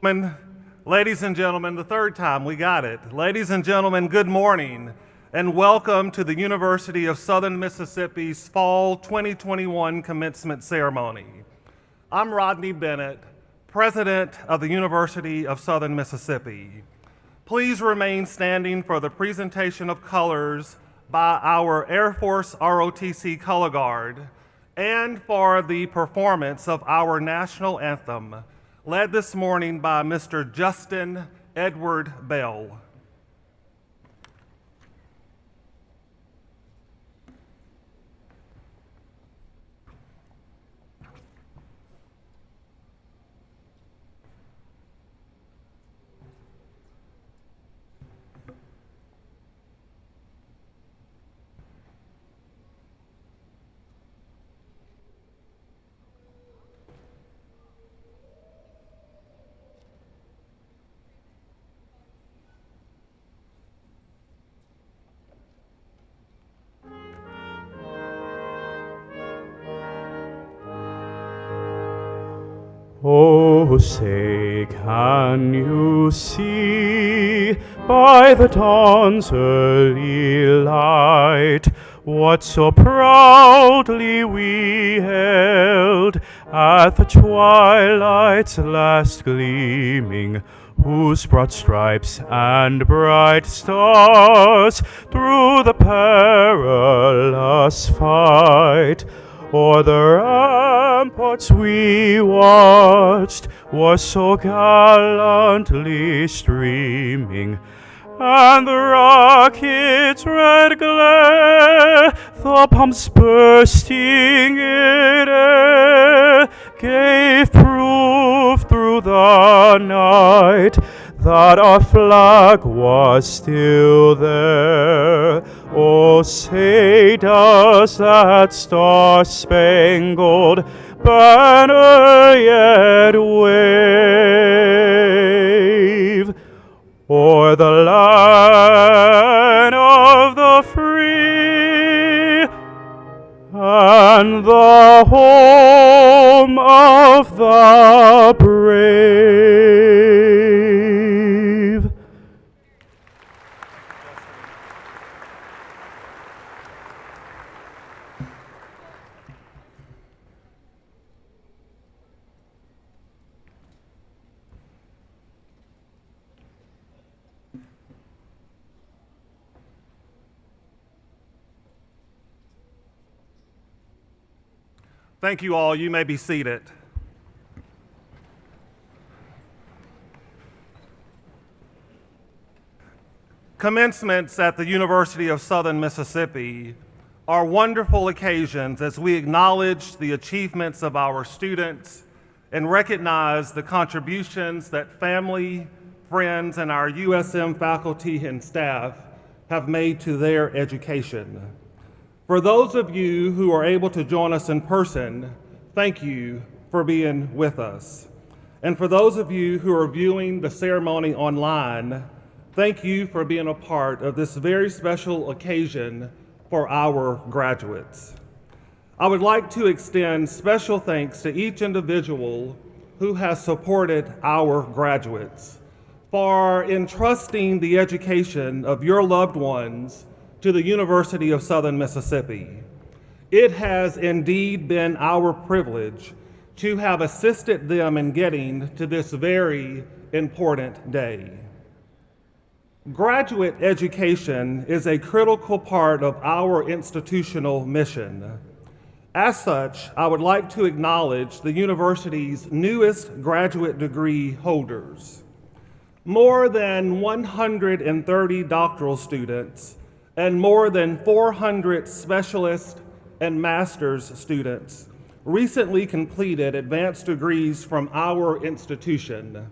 Ladies and gentlemen, the third time we got it. Ladies and gentlemen, good morning and welcome to the University of Southern Mississippi's Fall 2021 commencement ceremony. I'm Rodney Bennett, President of the University of Southern Mississippi. Please remain standing for the presentation of colors by our Air Force ROTC Color Guard and for the performance of our national anthem, led this morning by Mr. Justin Edward Bell. Oh, say, can you see by the dawn's early light what so proudly we held at the twilight's last gleaming, whose broad stripes and bright stars through the perilous fight o'er the ramparts we watched was so gallantly streaming, and the rocket's red glare, the pumps bursting in air, gave proof through the night that our flag was still there. Oh, say, does that star-spangled banner yet wave o'er the land of the free and the home of the brave? Thank you all. You may be seated. Commencements at the University of Southern Mississippi are wonderful occasions as we acknowledge the achievements of our students and recognize the contributions that family, friends, and our USM faculty and staff have made to their education. For those of you who are able to join us in person, thank you for being with us. And for those of you who are viewing the ceremony online, thank you for being a part of this very special occasion for our graduates. I would like to extend special thanks to each individual who has supported our graduates for entrusting the education of your loved ones to the University of Southern Mississippi. It has indeed been our privilege to have assisted them in getting to this very important day. Graduate education is a critical part of our institutional mission. As such, I would like to acknowledge the university's newest graduate degree holders. More than 130 doctoral students and more than 400 specialist and master's students recently completed advanced degrees from our institution.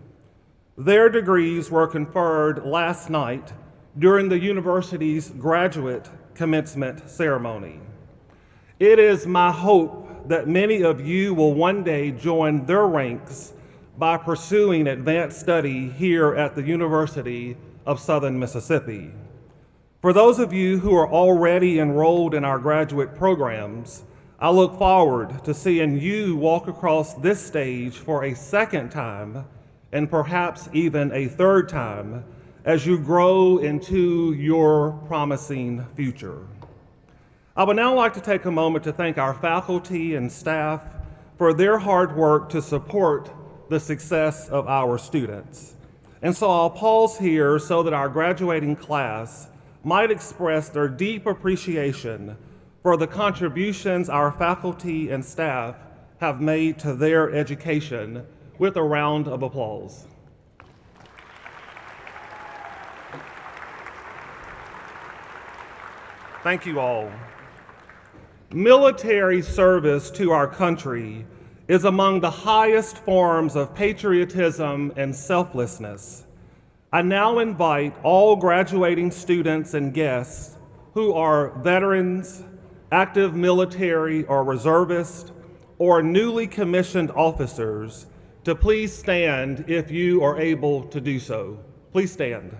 Their degrees were conferred last night during the university's graduate commencement ceremony. It is my hope that many of you will one day join their ranks by pursuing advanced study here at the University of Southern Mississippi. For those of you who are already enrolled in our graduate programs, I look forward to seeing you walk across this stage for a second time and perhaps even a third time as you grow into your promising future. I would now like to take a moment to thank our faculty and staff for their hard work to support the success of our students. And so I'll pause here so that our graduating class might express their deep appreciation for the contributions our faculty and staff have made to their education with a round of applause. Thank you all. Military service to our country is among the highest forms of patriotism and selflessness. I now invite all graduating students and guests who are veterans, active military or reservists, or newly commissioned officers to please stand if you are able to do so. Please stand.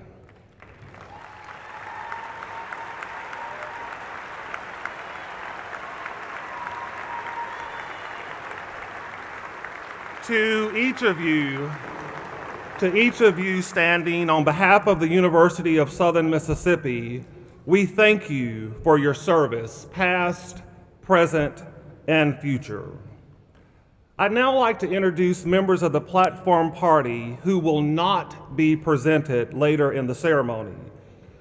To each of you standing on behalf of the University of Southern Mississippi, we thank you for your service, past, present, and future. I'd now like to introduce members of the platform party who will not be presented later in the ceremony.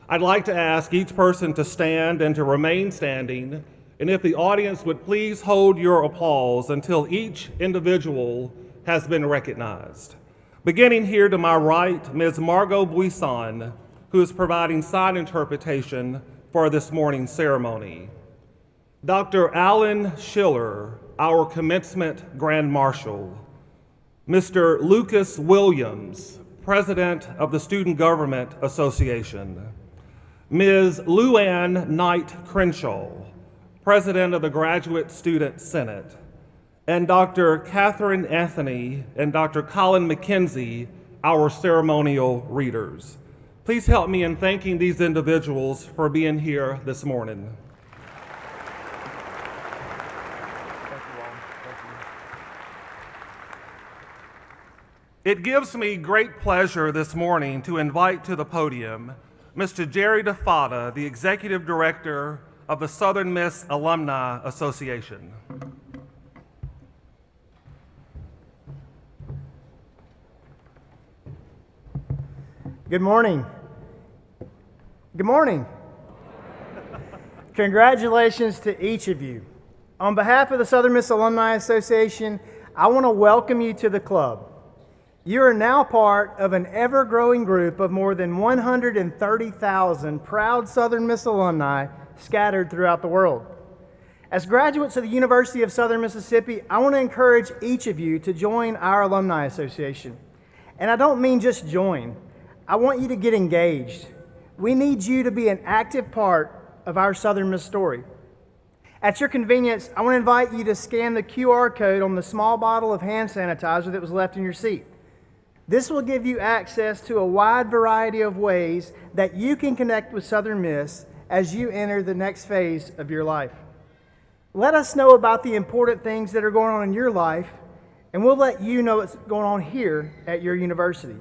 I'd like to ask each person to stand and to remain standing, and if the audience would please hold your applause until each individual has been recognized. Beginning here to my right, Ms. Margot Buisson, who is providing sign interpretation for this morning's ceremony. Dr. Alan Schiller, our commencement Grand Marshal. Mr. Lucas Williams, President of the Student Government Association. Ms. Luann Knight Crenshaw, President of the Graduate Student Senate. And Dr. Catherine Anthony and Dr. Colin McKenzie, our ceremonial readers. Please help me in thanking these individuals for being here this morning. It gives me great pleasure this morning to invite to the podium Mr. Jerry DeFada, the Executive Director of the Southern Miss Alumni Association. Good morning. Good morning. Congratulations to each of you. On behalf of the Southern Miss Alumni Association, I want to welcome you to the club. You are now part of an ever-growing group of more than 130,000 proud Southern Miss alumni scattered throughout the world. As graduates of the University of Southern Mississippi, I want to encourage each of you to join our Alumni Association. And I don't mean just join. I want you to get engaged. We need you to be an active part of our Southern Miss story. At your convenience, I want to invite you to scan the QR code on the small bottle of hand sanitizer that was left in your seat. This will give you access to a wide variety of ways that you can connect with Southern Miss as you enter the next phase of your life. Let us know about the important things that are going on in your life, and we'll let you know what's going on here at your university.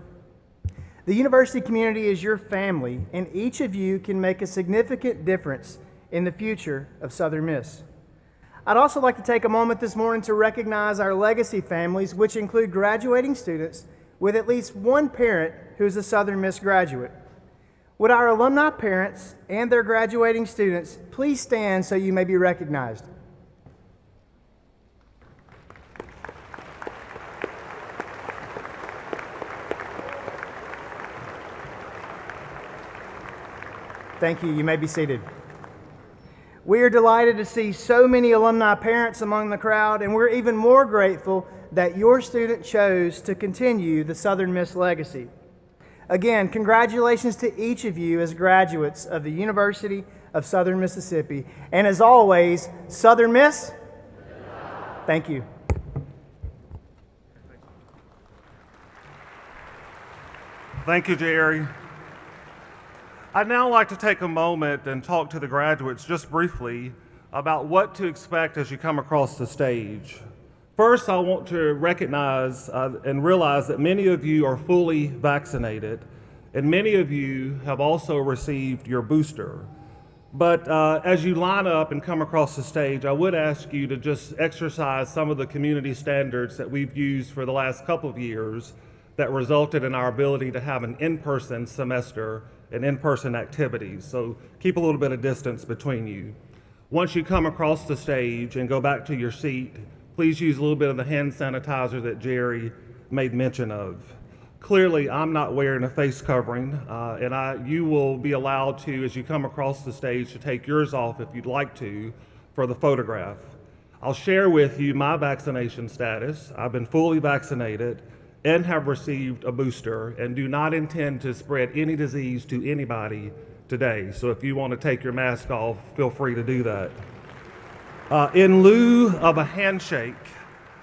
The university community is your family, and each of you can make a significant difference in the future of Southern Miss. I'd also like to take a moment this morning to recognize our legacy families, which include graduating students with at least one parent who is a Southern Miss graduate. Would our alumni parents and their graduating students please stand so you may be recognized? Thank you. You may be seated. We are delighted to see so many alumni parents among the crowd, and we're even more grateful that your student chose to continue the Southern Miss legacy. Again, congratulations to each of you as graduates of the University of Southern Mississippi. And as always, Southern Miss, thank you. Thank you, Jerry. I'd now like to take a moment and talk to the graduates just briefly about what to expect as you come across the stage. First, I want to recognize and realize that many of you are fully vaccinated, and many of you have also received your booster. But as you line up and come across the stage, I would ask you to just exercise some of the community standards that we've used for the last couple of years that resulted in our ability to have an in-person semester and in-person activities. So keep a little bit of distance between you. Once you come across the stage and go back to your seat, please use a little bit of the hand sanitizer that Jerry made mention of. Clearly, I'm not wearing a face covering, and you will be allowed to, as you come across the stage, to take yours off if you'd like to for the photograph. I'll share with you my vaccination status. I've been fully vaccinated and have received a booster and do not intend to spread any disease to anybody today. So if you want to take your mask off, feel free to do that. In lieu of a handshake,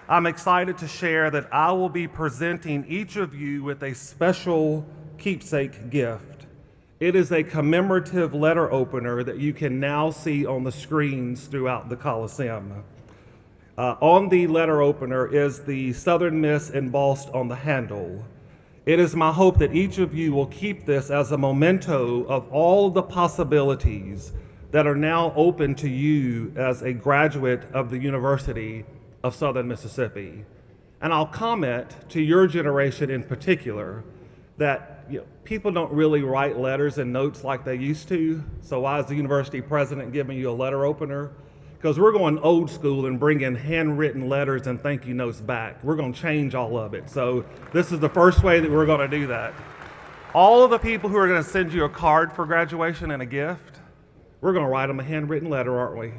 I'm excited to share that I will be presenting each of you with a special keepsake gift. It is a commemorative letter opener that you can now see on the screens throughout the Coliseum. On the letter opener is the Southern Miss embossed on the handle. It is my hope that each of you will keep this as a memento of all the possibilities that are now open to you as a graduate of the University of Southern Mississippi. And I'll comment to your generation in particular that people don't really write letters and notes like they used to. So why is the university president giving you a letter opener? Because we're going old school and bringing handwritten letters and thank you notes back. We're going to change all of it. So this is the first way that we're going to do that. All of the people who are going to send you a card for graduation and a gift, we're going to write them a handwritten letter, aren't we?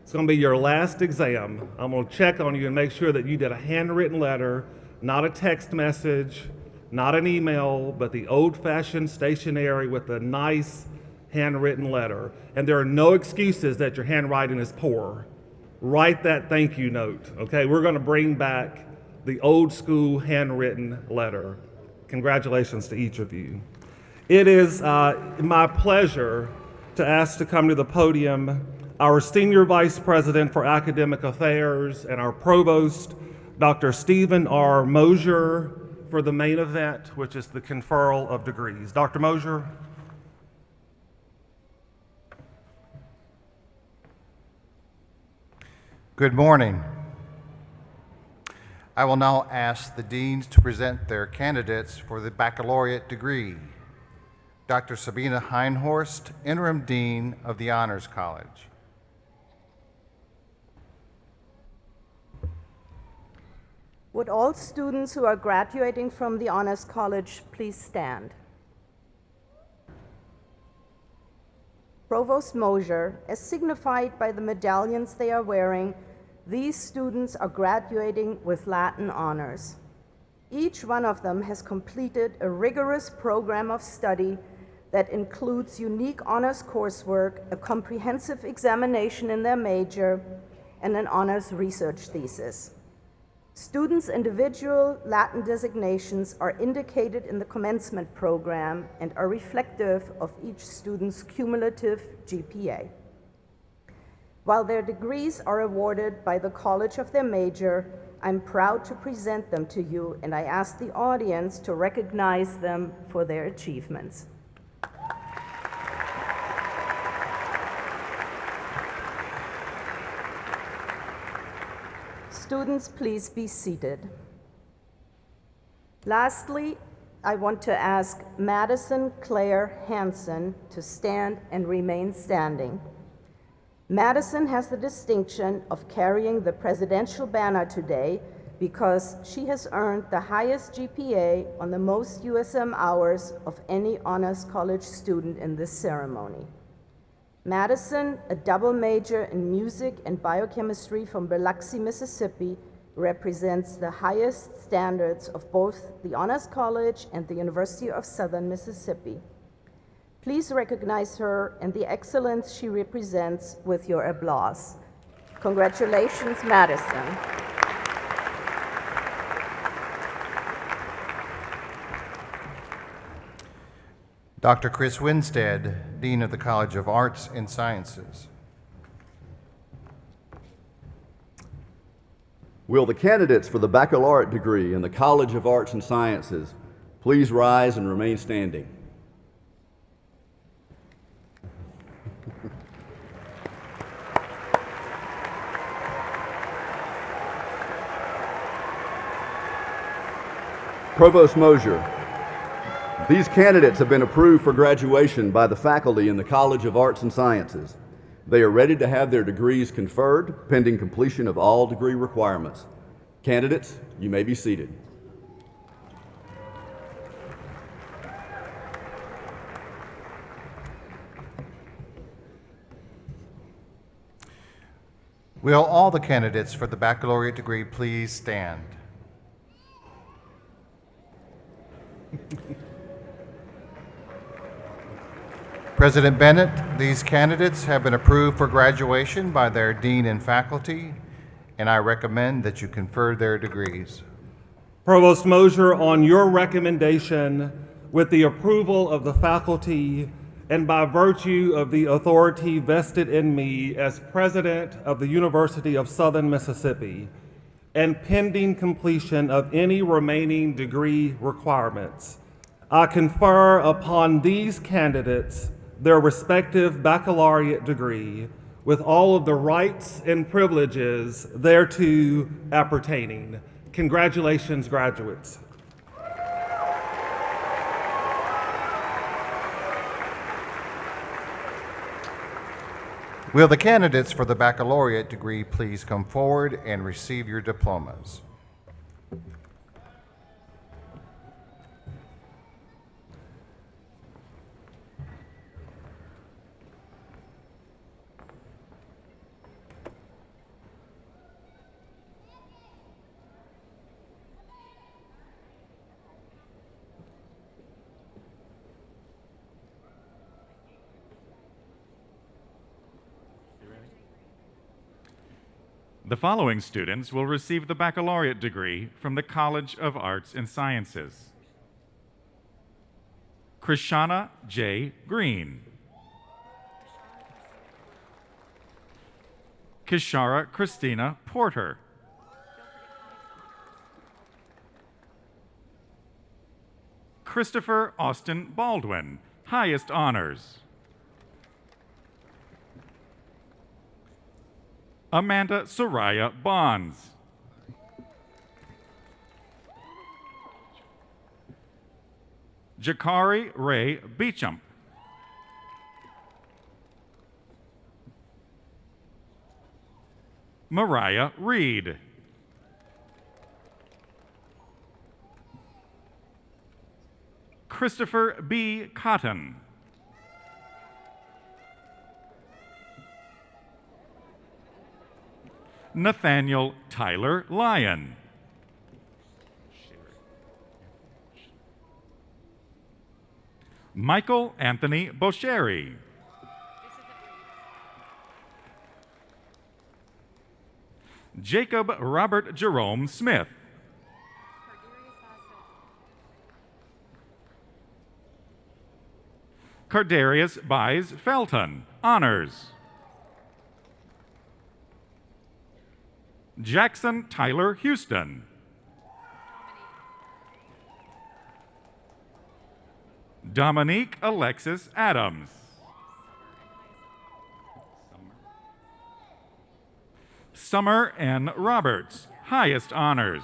It's going to be your last exam. I'm going to check on you and make sure that you did a handwritten letter, not a text message, not an email, but the old-fashioned stationery with a nice handwritten letter. And there are no excuses that your handwriting is poor. Write that thank you note, okay? We're going to bring back the old school handwritten letter. Congratulations to each of you. It is my pleasure to ask to come to the podium our Senior Vice President for Academic Affairs and our Provost, Dr. Stephen R. Mosier, for the main event, which is the conferral of degrees. Dr. Mosier. Good morning. I will now ask the deans to present their candidates for the baccalaureate degree. Dr. Sabina Heinhorst, Interim Dean of the Honors College. Would all students who are graduating from the Honors College please stand? Provost Mosier, as signified by the medallions they are wearing, these students are graduating with Latin honors. Each one of them has completed a rigorous program of study that includes unique honors coursework, a comprehensive examination in their major, and an honors research thesis. Students' individual Latin designations are indicated in the commencement program and are reflective of each student's cumulative GPA. While their degrees are awarded by the college of their major, I'm proud to present them to you, and I ask the audience to recognize them for their achievements. Students, please be seated. Lastly, I want to ask Madison Claire Hansen to stand and remain standing. Madison has the distinction of carrying the presidential banner today because she has earned the highest GPA on the most USM hours of any honors college student in this ceremony. Madison, a double major in music and biochemistry from Biloxi, Mississippi, represents the highest standards of both the Honors College and the University of Southern Mississippi. Please recognize her and the excellence she represents with your applause. Congratulations, Madison. Dr. Chris Winstead, Dean of the College of Arts and Sciences. Will the candidates for the baccalaureate degree in the College of Arts and Sciences please rise and remain standing? Provost Mosier, these candidates have been approved for graduation by the faculty in the College of Arts and Sciences. They are ready to have their degrees conferred pending completion of all degree requirements. Candidates, you may be seated. Will all the candidates for the baccalaureate degree please stand? President Bennett, these candidates have been approved for graduation by their dean and faculty, and I recommend that you confer their degrees. Provost Mosier, on your recommendation, with the approval of the faculty, and by virtue of the authority vested in me as president of the University of Southern Mississippi, and pending completion of any remaining degree requirements, I confer upon these candidates their respective baccalaureate degree with all of the rights and privileges thereto appertaining. Congratulations, graduates. Will the candidates for the baccalaureate degree please come forward and receive your diplomas? The following students will receive the baccalaureate degree from the College of Arts and Sciences. Krishana J. Green. Kishara Christina Porter. Christopher Austin Baldwin, highest honors. Amanda Soraya Bonds. Jakari Ray Beecham. Mariah Reed. Christopher B. Cotton. Nathaniel Tyler Lyon. Michael Anthony Boscheri. Jacob Robert Jerome Smith. Cardarius Buys Felton, honors. Jackson Tyler Houston. Dominique Alexis Adams. Summer N. Roberts, highest honors.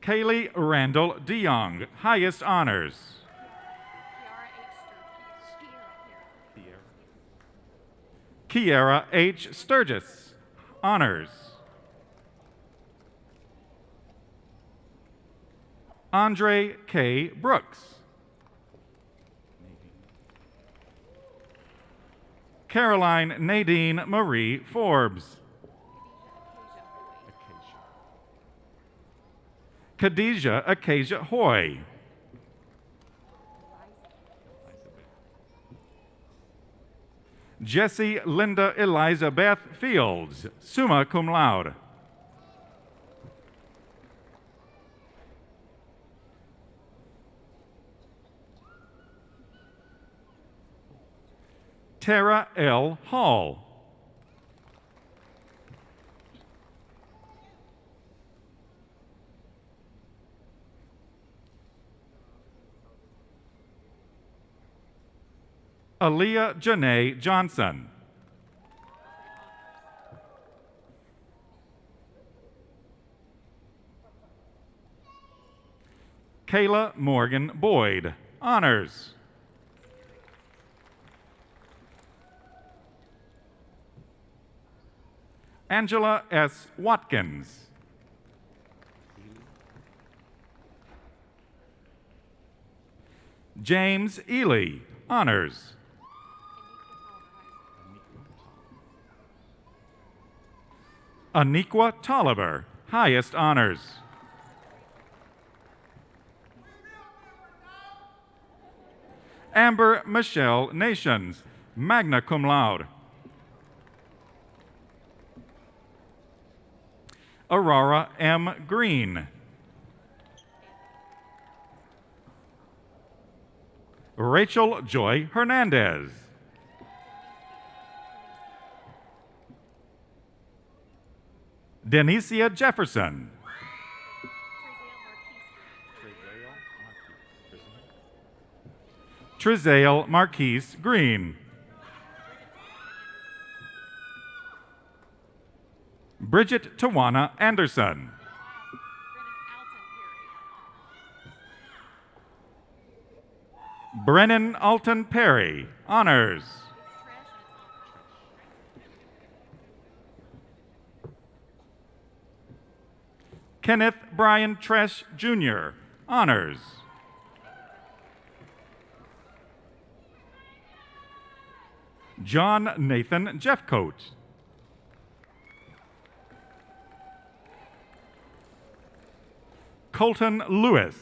Kaylee Randall DeYoung, highest honors. Kiara H. Sturgis, honors. Andre K. Brooks. Caroline Nadine Marie Forbes. Khadijah Acacia Hoy. Jessie Linda Elizabeth Fields, summa cum laude. Tara L. Hall. Aaliyah Janae Johnson. Kayla Morgan Boyd, honors. Angela S. Watkins. James Ely, honors. Aniqua Tolliver, highest honors. Amber Michelle Nations, magna cum laude. Aurora M. Green. Rachel Joy Hernandez. Denicia Jefferson. Trizale Marquise Green. Bridget Tawana Anderson. Brennan Alton Perry, honors. Kenneth Brian Tresh Jr., honors. John Nathan Jeffcoat. Colton Lewis.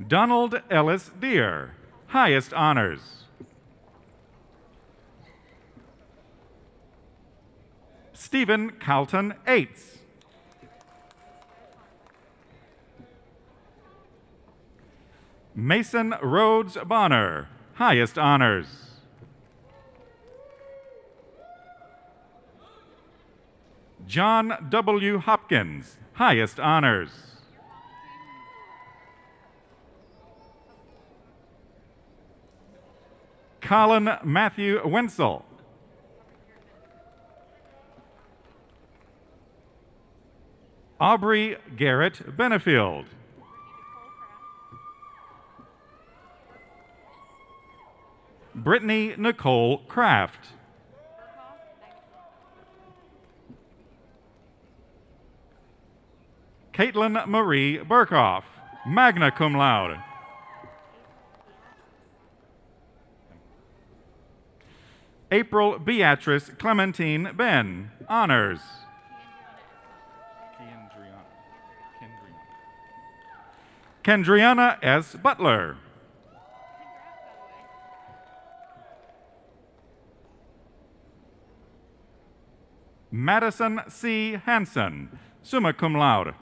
Donald Ellis Deere, highest honors. Stephen Carlton Aites. Mason Rhodes Bonner, highest honors. John W. Hopkins, highest honors. Colin Matthew Wenzel. Aubrey Garrett Benefield. Brittany Nicole Kraft. Caitlin Marie Burkhoff, magna cum laude. April Beatrice Clementine Ben, honors. Kendriana S. Butler. Madison C. Hanson, summa cum laude.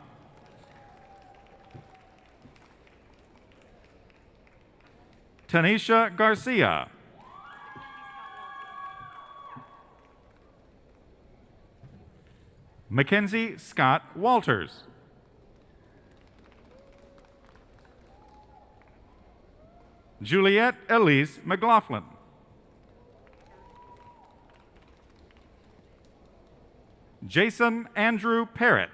Tanisha Garcia. Mackenzie Scott Walters. Juliette Elise McLaughlin. Jason Andrew Parrott.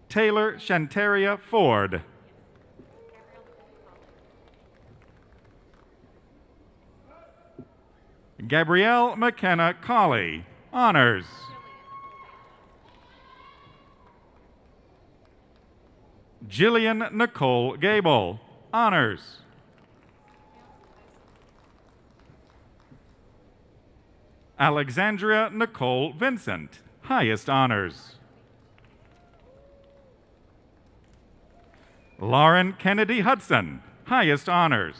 Taylor Shantaria Ford. Gabrielle McKenna Colley, honors. Jillian Nicole Gable, honors. Alexandria Nicole Vincent, highest honors. Lauren Kennedy Hudson, highest honors.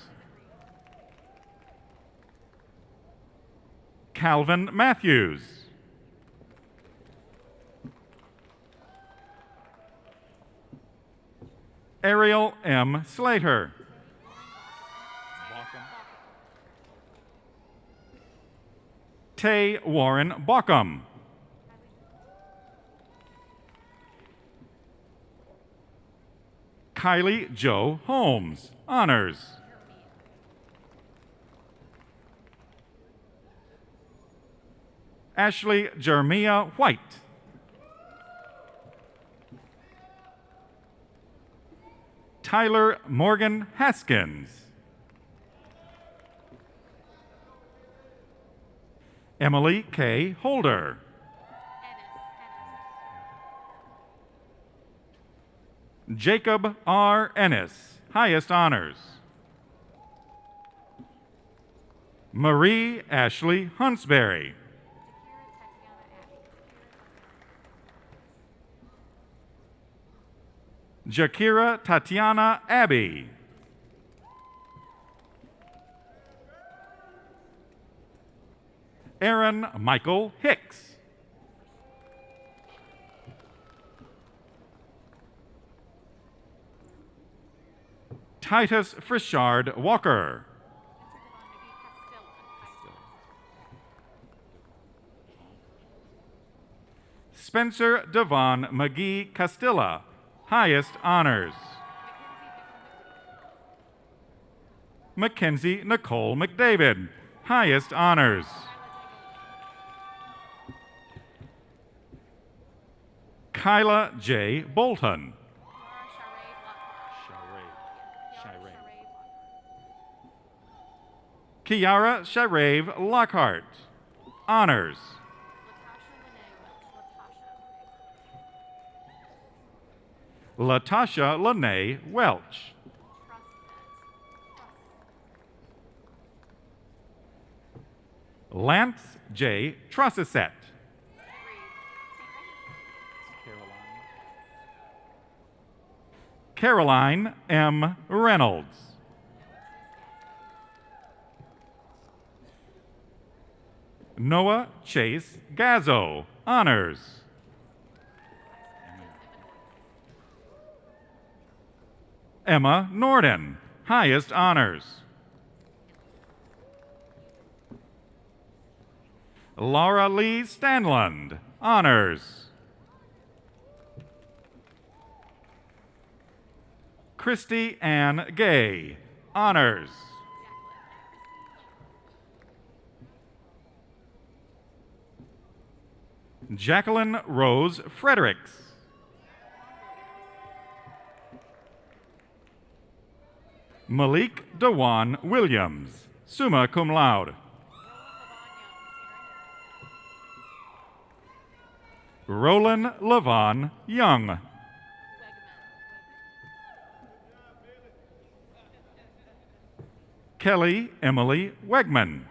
Calvin Matthews. Ariel M. Slater. Tay Warren Bockham. Kylie Jo Holmes, honors. Ashley Jeremiah White. Tyler Morgan Haskins. Emily K. Holder. Jacob R. Ennis, highest honors. Marie Ashley Huntsberry. Jakira Tatiana Abbey. Aaron Michael Hicks. Titus Frischard Walker. Spencer Devon McGee Castilla, highest honors. Mackenzie Nicole McDavid, highest honors. Kyla J. Bolton. Kiara Sharave Lockhart, honors. Latasha Lene Welch. Lance J. Trosset. Caroline M. Reynolds. Noah Chase Gazzo, honors. Emma Norden, highest honors. Laura Lee Stanlund, honors. Christy Ann Gay, honors. Jacqueline Rose Fredericks. Malik Dewan Williams, summa cum laude. Roland Levon Young. Kelly Emily Wegman.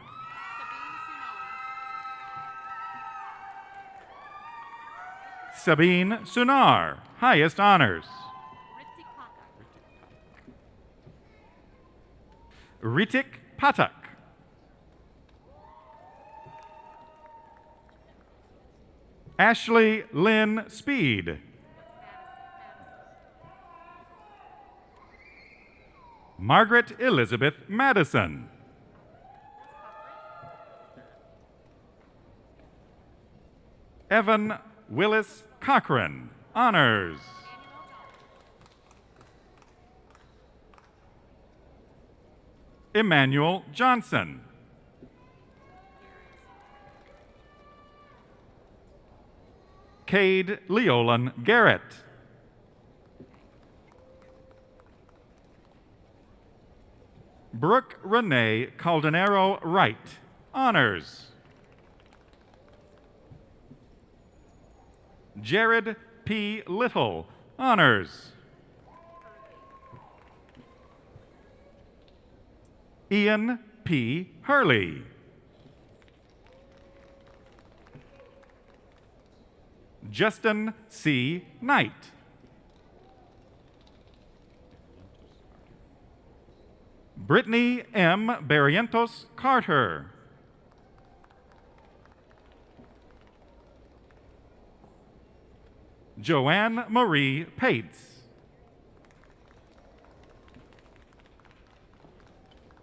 Sabine Sunar, highest honors. Ritik Patak. Ashley Lynn Speed. Margaret Elizabeth Madison. Evan Willis Cochran, honors. Emmanuel Johnson. Cade Leolin Garrett. Brooke Renee Caldanero Wright, honors. Jared P. Little, honors. Ian P. Hurley. Justin C. Knight. Brittany M. Barrientos Carter. Joanne Marie Pates.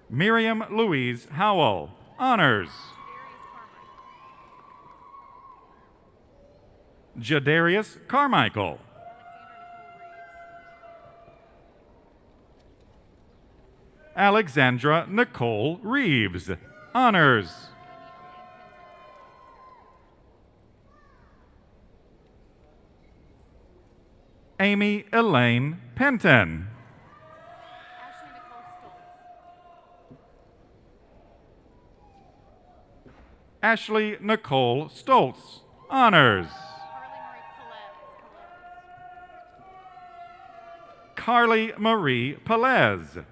Miriam Louise Howell, honors. Jadarius Carmichael. Alexandra Nicole Reeves, honors. Amy Elaine Penton. Ashley Nicole Stoltz, honors. Carly Marie Pelez.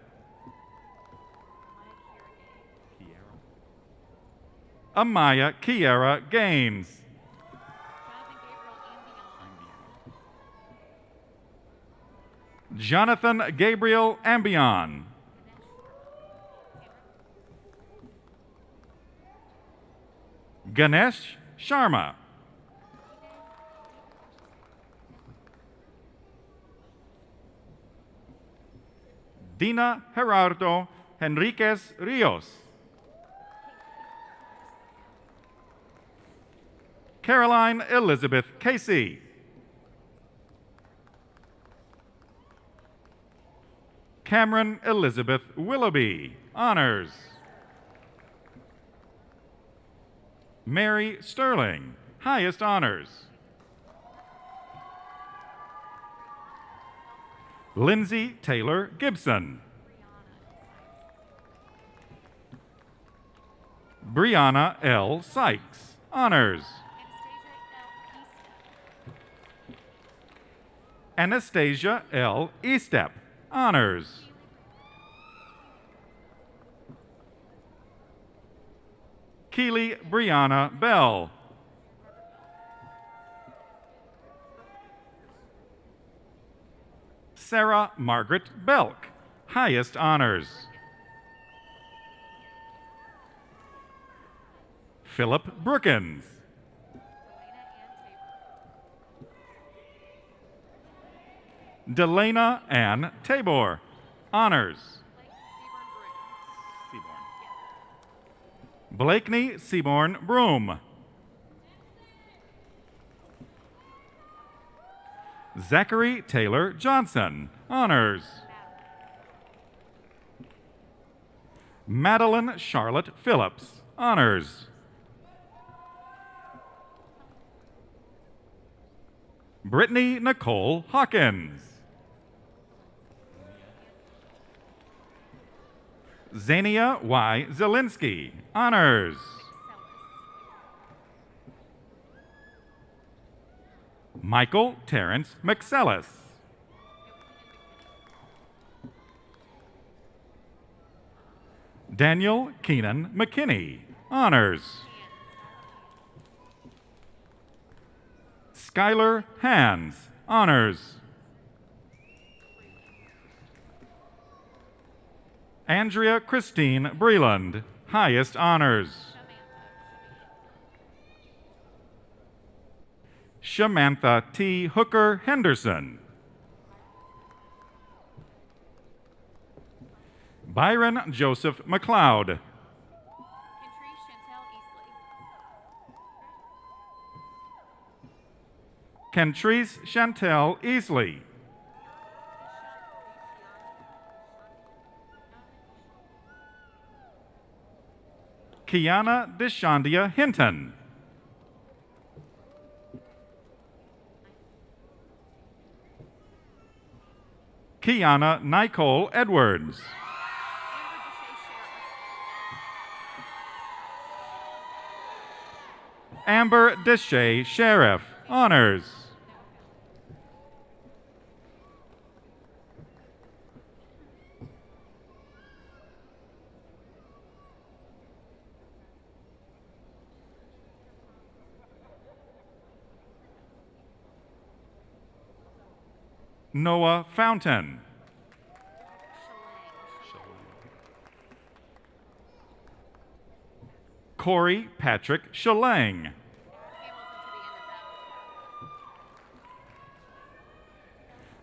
Amaya Kiera Gaines. Jonathan Gabriel Ambion. Ganesh Sharma. Dina Gerardo Henriquez Rios. Caroline Elizabeth Casey. Cameron Elizabeth Willoughby, honors. Mary Sterling, highest honors. Lindsay Taylor Gibson. Brianna L. Sykes, honors. Anastasia L. Estep, honors. Keely Brianna Bell. Sarah Margaret Belk, highest honors. Philip Brookins. Delana Ann Tabor, honors. Blakeney Seaborn Broom. Zachary Taylor Johnson, honors. Madeline Charlotte Phillips, honors. Brittany Nicole Hawkins. Zania Y. Zielinski, honors. Michael Terrence McSellis. Daniel Keenan McKinney, honors. Skylar Hans, honors. Andrea Christine Breland, highest honors. Shamantha T. Hooker Henderson. Byron Joseph McLeod. Kentrice Chantel Easley. Kiana Deshandia Hinton. Kiana Nicole Edwards. Amber Deshay Sheriff, honors. Noah Fountain. Corey Patrick Shalang.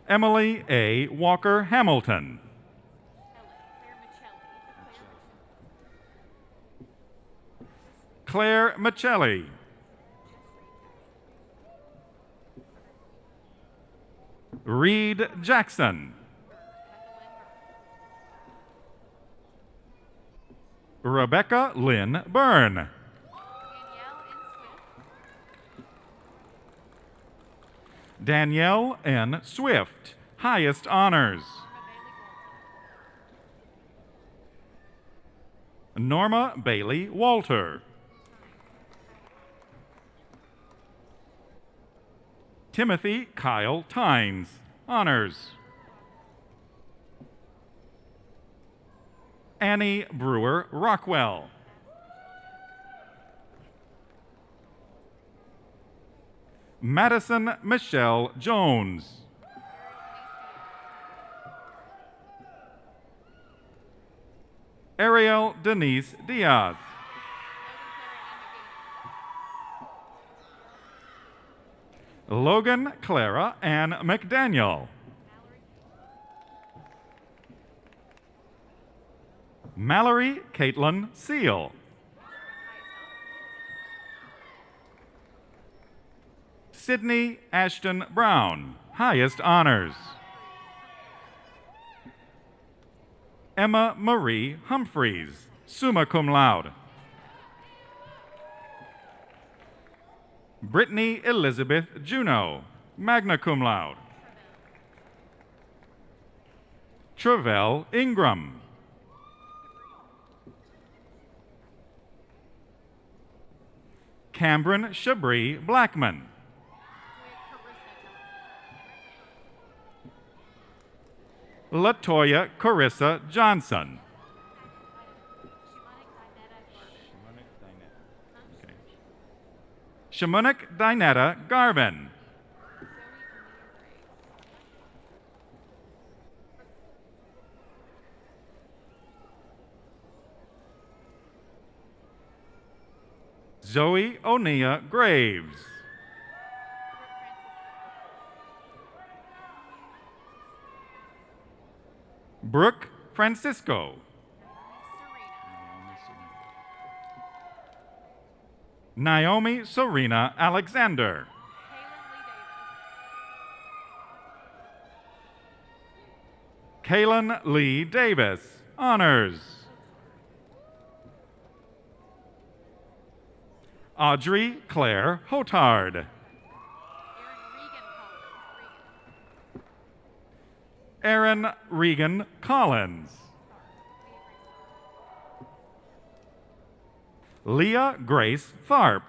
Emily A. Walker Hamilton. Claire Michelli. Reed Jackson. Rebecca Lynn Byrne. Danielle N. Swift, highest honors. Norma Bailey Walter. Timothy Kyle Tynes, honors. Annie Brewer Rockwell. Madison Michelle Jones. Ariel Denise Diaz. Logan Clara Ann McDaniel. Mallory Caitlin Seal. Sydney Ashton Brown, highest honors. Emma Marie Humphreys, summa cum laude. Brittany Elizabeth Juno, magna cum laude. Travell Ingram. Cameron Shabri Blackman. Latoya Carissa Johnson. Shamunik Dinetta Garvin. Zoe Onia Graves. Brooke Francisco. Naomi Serena Alexander. Kaylin Lee Davis, honors. Audrey Claire Hotard. Erin Regan Collins. Leah Grace Tharp,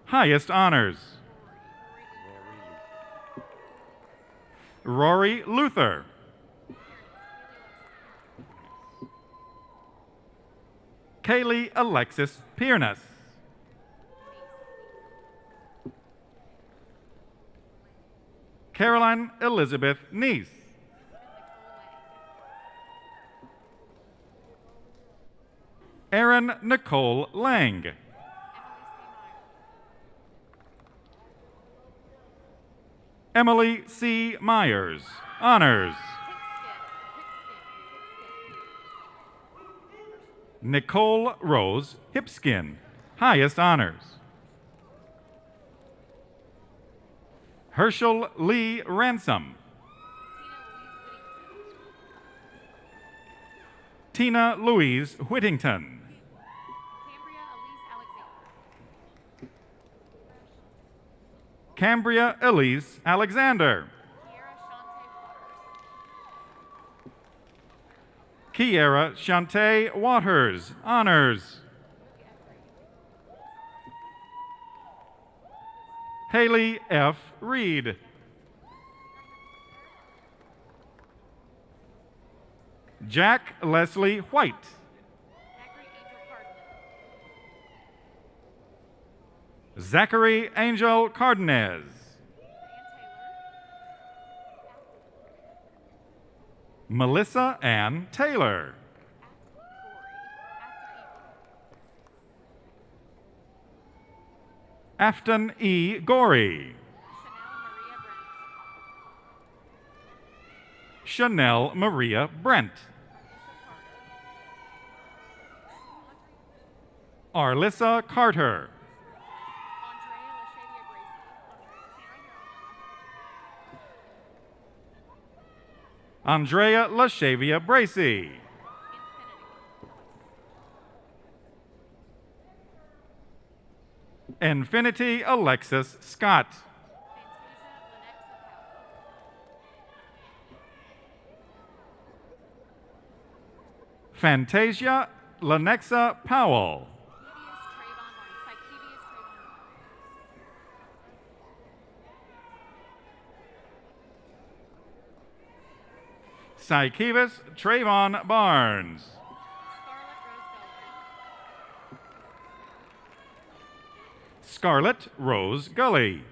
highest honors. Rory Luther. Kaylee Alexis Piernas. Caroline Elizabeth Neese. Erin Nicole Lang. Emily C. Myers, honors. Nicole Rose Hipskin, highest honors. Herschel Lee Ransom. Tina Louise Whittington. Cambria Elise Alexander. Kiera Shantae Waters, honors. Haley F. Reed. Jack Leslie White. Zachary Angel Cardenas. Melissa Ann Taylor. Afton E. Gorey. Chanel Maria Brent. Arlissa Carter. Andrea LaShavia Bracey. Infinity Alexis Scott. Fantasia Lenexa Powell. Sykevis Trayvon Barnes. Scarlett Rose Gully.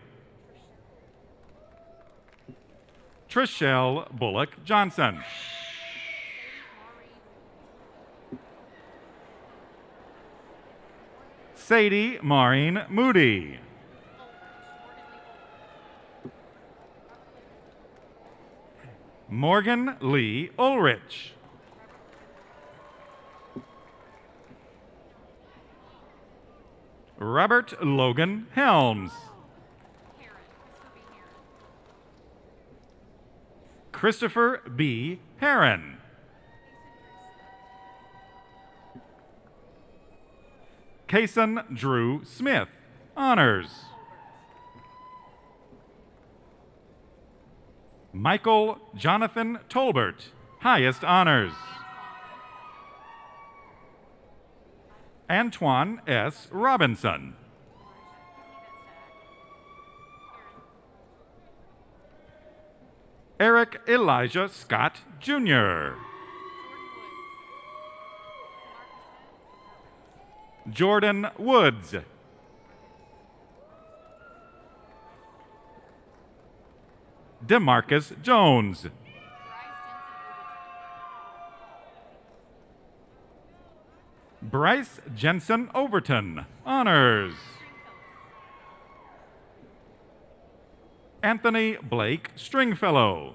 Trishelle Bullock Johnson. Sadie Maureen Moody. Morgan Lee Ulrich. Robert Logan Helms. Christopher B. Heron. Kason Drew Smith, honors. Michael Jonathan Tolbert, highest honors. Antoine S. Robinson. Eric Elijah Scott, Jr. Jordan Woods. DeMarcus Jones. Bryce Jensen Overton, honors. Anthony Blake Stringfellow.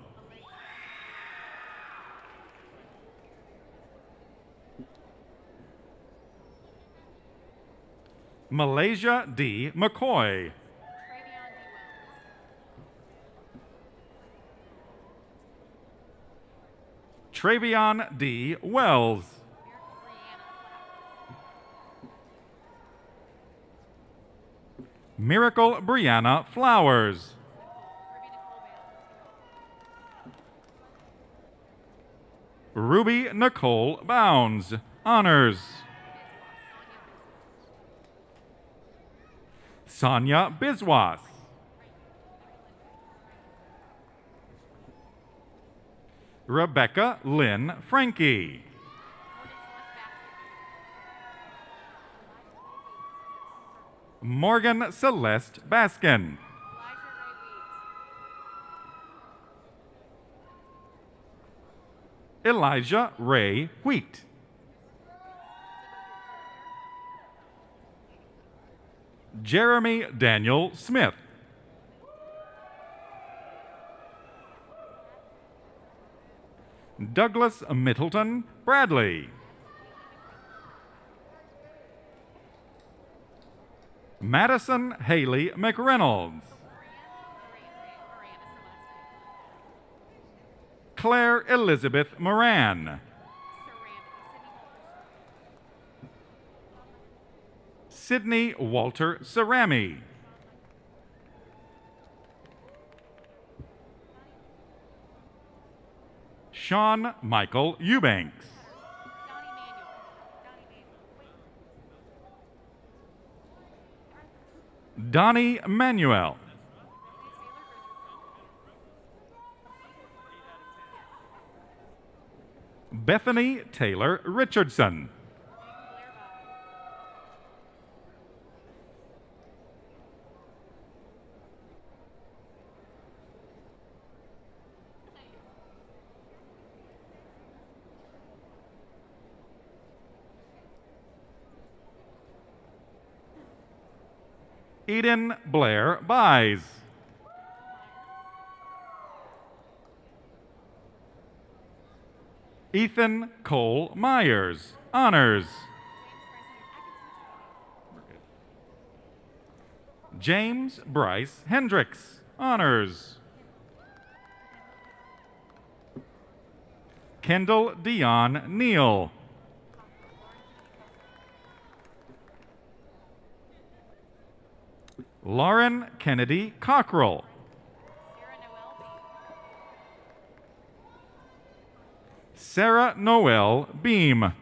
Malaysia D. McCoy. Travion D. Wells. Miracle Brianna Flowers. Ruby Nicole Bounds, honors. Sonia Biswas. Rebecca Lynn Frankie. Morgan Celeste Baskin. Elijah Ray Wheat. Jeremy Daniel Smith. Douglas Middleton Bradley. Madison Haley McReynolds. Claire Elizabeth Moran. Sydney Walter Cerami. Sean Michael Eubanks. Donnie Manuel. Bethany Taylor Richardson. Eden Blair Buys. Ethan Cole Myers, honors. James Bryce Hendricks, honors. Kendall Dion Neal. Lauren Kennedy Cockrell. Sarah Noel Beam.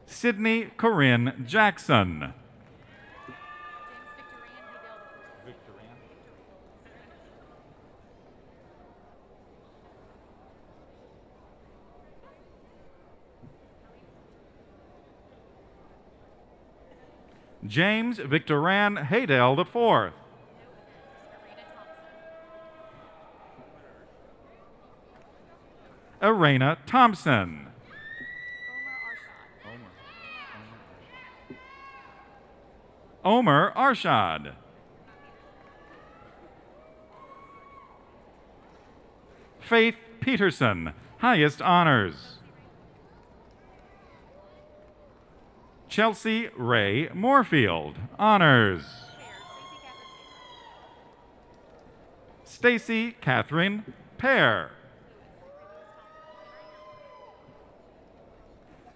Sydney Corinne Jackson. James Victoran Haydell IV. Arena Thompson. Omer Arshad. Faith Peterson, highest honors. Chelsea Ray Moorfield, honors. Stacy Catherine Pear.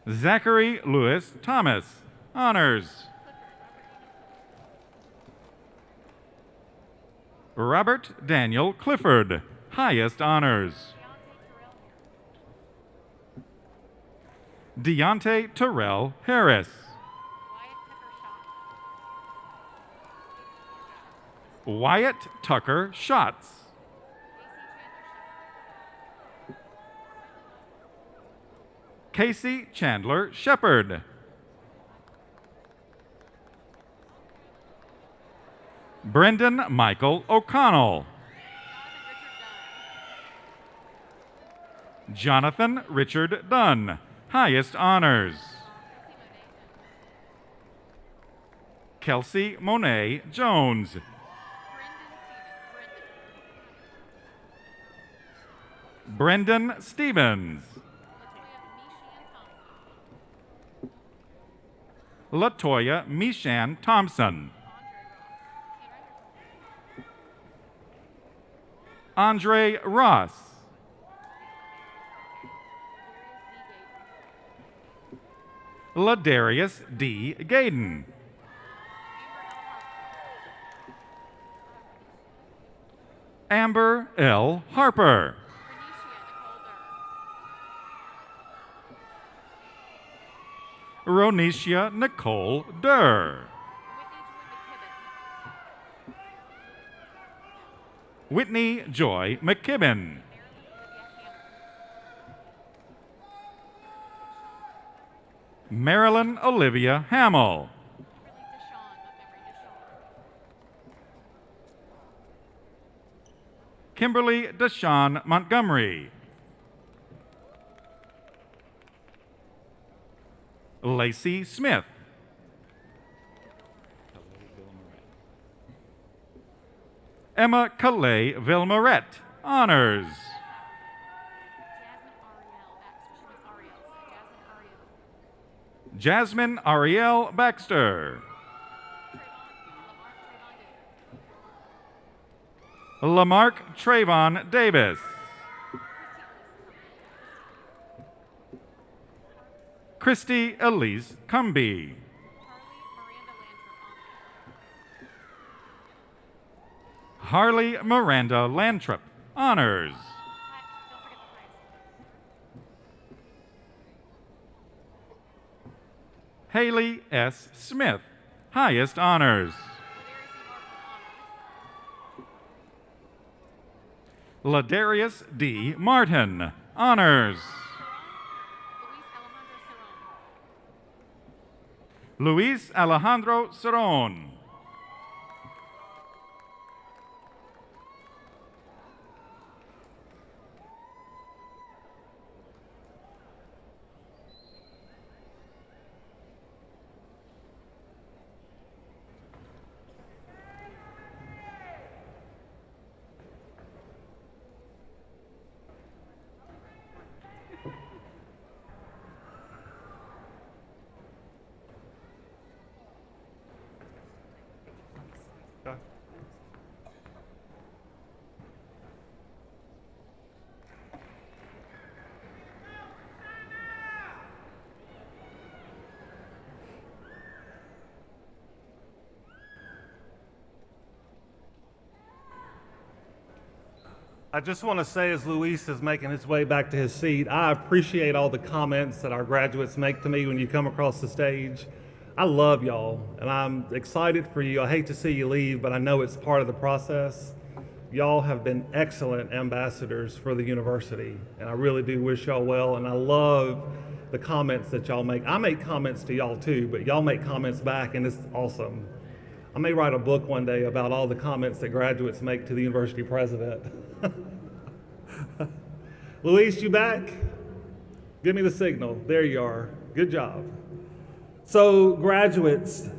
Zachary Lewis Thomas, honors. Robert Daniel Clifford, highest honors. Deontay Terrell Harris. Wyatt Tucker Schatz. Casey Chandler Shepard. Brendan Michael O'Connell. Jonathan Richard Dunn, highest honors. Kelsey Monet Jones. Brendan Stevens. Latoya Mishan Thompson. Andre Ross. Ladarius D. Gaden. Amber L. Harper. Ronicia Nicole Durr. Whitney Joy McKibben. Marilyn Olivia Hamill. Kimberly Deshawn Montgomery. Lacey Smith. Emma Calais Vilmoret, honors. Jasmine Ariel Baxter. Lamarck Trayvon Davis. Christy Elise Cumby. Harley Miranda Lantrip, honors. Haley S. Smith, highest honors. Ladarius D. Martin, honors. Luis Alejandro Cerrone. I just want to say, as Luis is making his way back to his seat, I appreciate all the comments that our graduates make to me when you come across the stage. I love y'all, and I'm excited for you. I hate to see you leave, but I know it's part of the process. Y'all have been excellent ambassadors for the university, and I really do wish y'all well, and I love the comments that y'all make. I make comments to y'all too, but y'all make comments back, and it's awesome. I may write a book one day about all the comments that graduates make to the university president. Luis, you back? Give me the signal. There you are. Good job. So, graduates,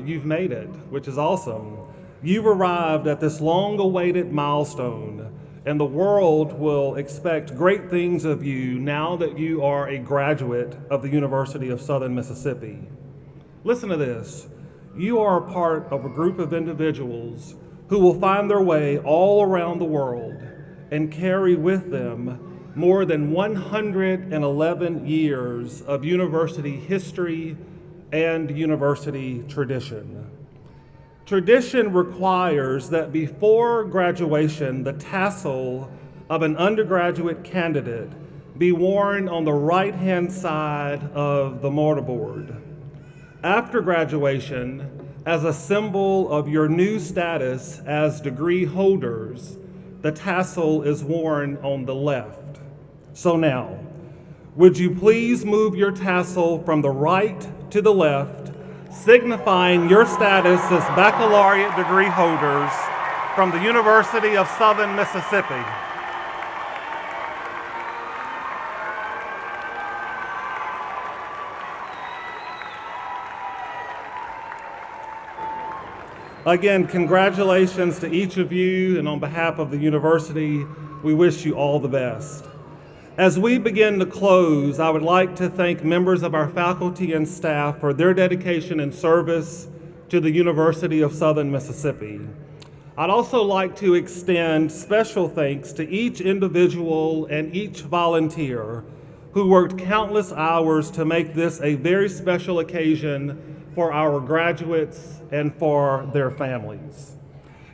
you've made it, which is awesome. You've arrived at this long-awaited milestone, and the world will expect great things of you now that you are a graduate of the University of Southern Mississippi. Listen to this. You are a part of a group of individuals who will find their way all around the world and carry with them more than 111 years of university history and university tradition. Tradition requires that before graduation, the tassel of an undergraduate candidate be worn on the right-hand side of the mortarboard. After graduation, as a symbol of your new status as degree holders, the tassel is worn on the left. So now, would you please move your tassel from the right to the left, signifying your status as baccalaureate degree holders from the University of Southern Mississippi. Again, congratulations to each of you, and on behalf of the university, we wish you all the best. As we begin to close, I would like to thank members of our faculty and staff for their dedication and service to the University of Southern Mississippi. I'd also like to extend special thanks to each individual and each volunteer who worked countless hours to make this a very special occasion for our graduates and for their families.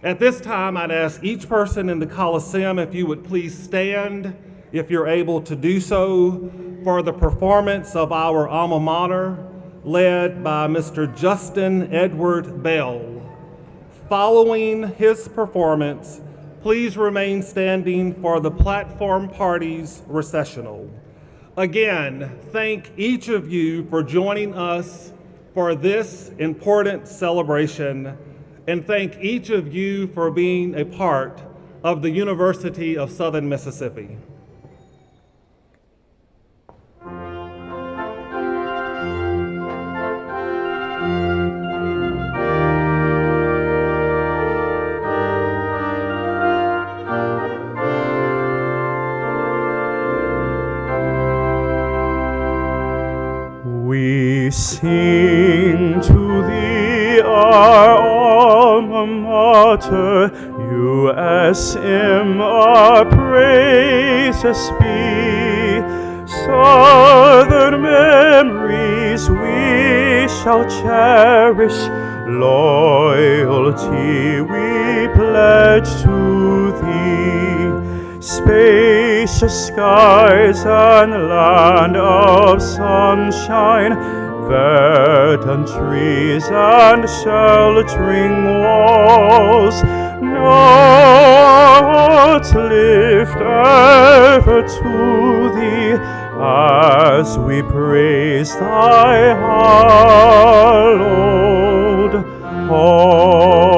At this time, I'd ask each person in the Coliseum if you would please stand, if you're able to do so, for the performance of our alma mater, led by Mr. Justin Edward Bell. Following his performance, please remain standing for the Platform Party's recessional. Again, thank each of you for joining us for this important celebration, and thank each of you for being a part of the University of Southern Mississippi. We sing to thee, our alma mater, USM, our praises be. Southern memories we shall cherish, loyalty we pledge to thee. Spacious skies and land of sunshine, verdant trees and sheltering walls, now our hearts lift ever to thee as we praise thy hallowed halls.